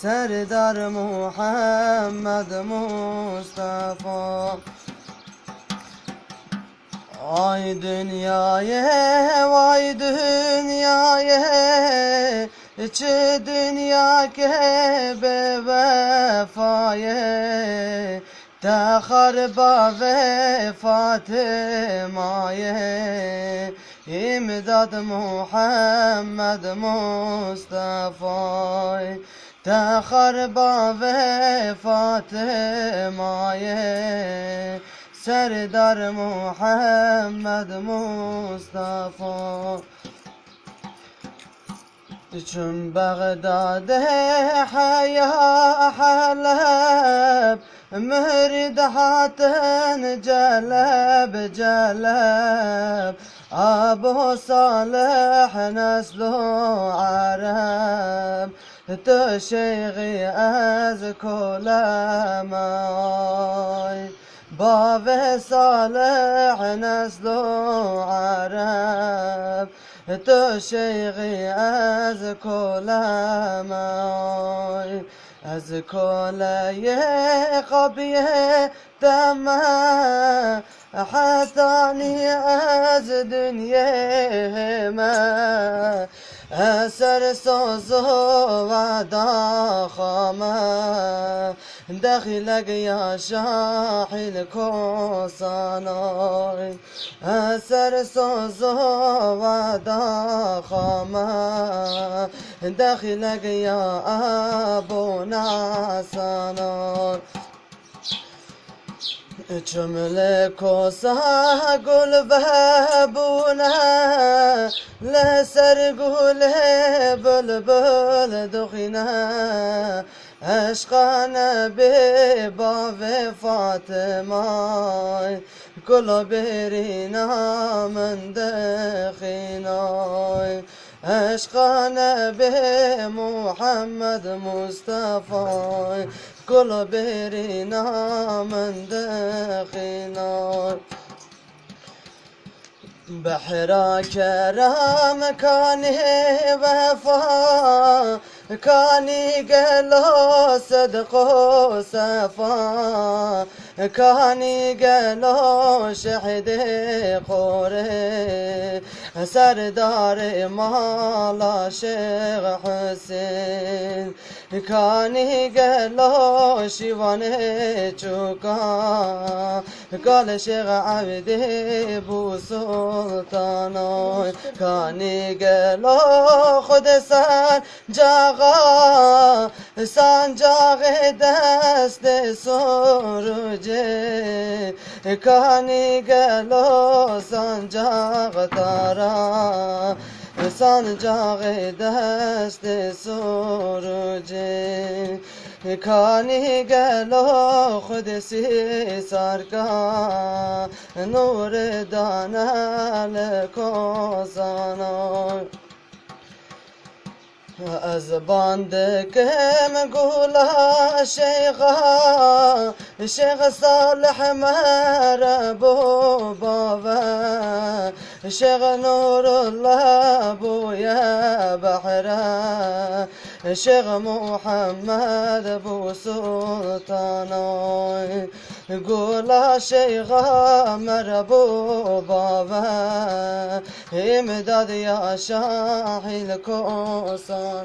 سردار محمد مصطفی. Ay dünyaya, vay dünyaya, çi dünya ke be vefaye, tehar ba Fatimaye, imdad Muhammed Mustafa, tehar ba Fatimaye, سردار محمد مصطفی. چون بغداد حیا حلب مرد حاتن جلب جلب ابو صالح نسل عرب تو شیخی از کلمای باب صالح نسل عرب تو شیخی از کلمای از کله قبیه دمه حتانی از دنیا ما اثر سوز و داخمه دخلك يا شاحل كوساناي اثر سوز و داخمه دخلك يا ابو ناساناي جمله کوسا گل ببونه لسر گل بلبل دخینه عشقانه به باو فاطمه گل برینا من دخینه عشقانه به محمد مصطفی گل برینا من دخینا بحرا کرام کانی وفا کانی گلو صدق و صفا کانی گلو شهد خوره سردار مالا شیخ حسین کانی گلو شیوان چوکا قال شیخ عبدی بو سلطانای کانی گلو خود سنجاق دست سروجه کانی گلو سنجاق دارا سنجاق دست سروجه کانی گلو خود سی سرکا نور دانل کوزانا از باندکم گولا شیخا شیخ صالح مربو بابا شیخ نور الله بویا بحره شیخ محمد بو سلطانای گولا شیخا مربو بابا امداد یا شاحل کوسانای